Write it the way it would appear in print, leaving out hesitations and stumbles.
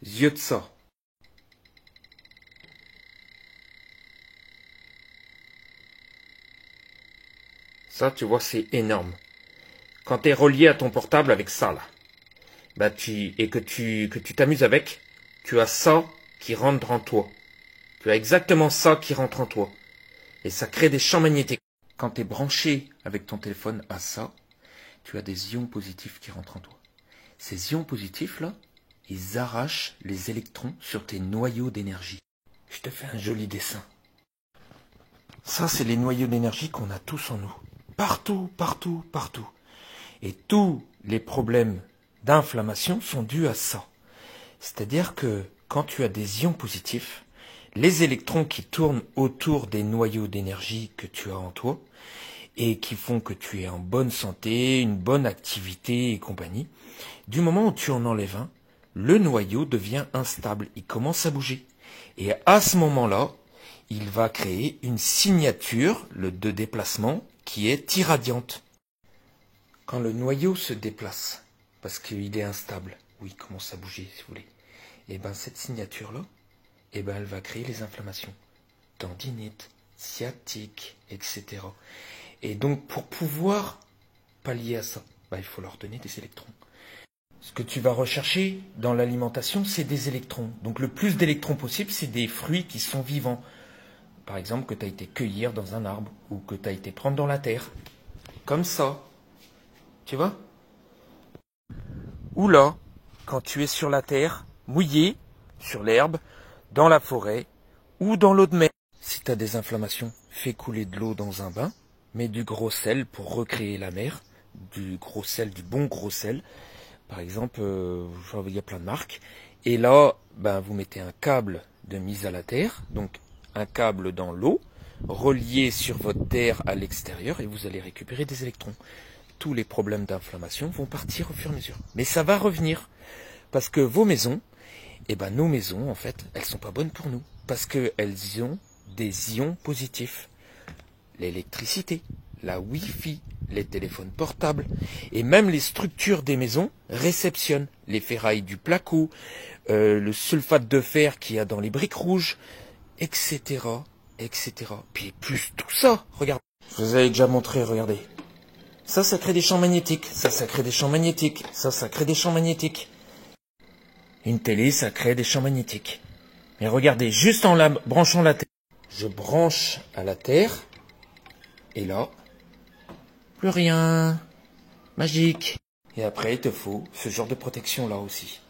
yeux de ça. Ça, tu vois, c'est énorme. Quand tu es relié à ton portable avec ça, là, bah et que tu t'amuses avec, tu as ça qui rentre en toi. Tu as exactement ça qui rentre en toi. Et ça crée des champs magnétiques. Quand tu es branché avec ton téléphone à ça, tu as des ions positifs qui rentrent en toi. Ces ions positifs, là, ils arrachent les électrons sur tes noyaux d'énergie. Je te fais un joli dessin. Ça, c'est les noyaux d'énergie qu'on a tous en nous. Partout, partout, partout. Et tous les problèmes d'inflammation sont dus à ça. C'est-à-dire que quand tu as des ions positifs, les électrons qui tournent autour des noyaux d'énergie que tu as en toi et qui font que tu es en bonne santé, une bonne activité et compagnie, du moment où tu en enlèves un, le noyau devient instable, il commence à bouger. Et à ce moment-là, il va créer une signature de déplacement qui est irradiante. Quand le noyau se déplace, parce qu'il est instable, ou il commence à bouger si vous voulez, et bien cette signature-là, et ben elle va créer les inflammations, tendinite, sciatique, etc. Et donc pour pouvoir pallier à ça, ben, il faut leur donner des électrons. Ce que tu vas rechercher dans l'alimentation, c'est des électrons. Donc le plus d'électrons possible, c'est des fruits qui sont vivants. Par exemple, que tu as été cueillir dans un arbre, ou que tu as été prendre dans la terre. Comme ça. Tu vois? Ou là, quand tu es sur la terre, mouillé, sur l'herbe, dans la forêt, ou dans l'eau de mer. Si tu as des inflammations, fais couler de l'eau dans un bain, mets du gros sel pour recréer la mer, du gros sel, du bon gros sel. Par exemple, il y a plein de marques. Et là, ben, vous mettez un câble de mise à la terre, donc un câble dans l'eau, relié sur votre terre à l'extérieur, et vous allez récupérer des électrons. Tous les problèmes d'inflammation vont partir au fur et à mesure. Mais ça va revenir. Parce que vos maisons, eh ben nos maisons, en fait, elles sont pas bonnes pour nous. Parce qu'elles ont des ions positifs. L'électricité, la Wi-Fi, les téléphones portables, et même les structures des maisons réceptionnent les ferrailles du placo, le sulfate de fer qu'il y a dans les briques rouges, etc., etc. Puis plus tout ça, regarde. Je vous avais déjà montré, regardez. Ça crée des champs magnétiques. Ça crée des champs magnétiques. Ça crée des champs magnétiques. Une télé, ça crée des champs magnétiques. Mais regardez, juste en la branchant la terre. Je branche à la terre. Et là, plus rien. Magique. Et après, il te faut ce genre de protection là aussi.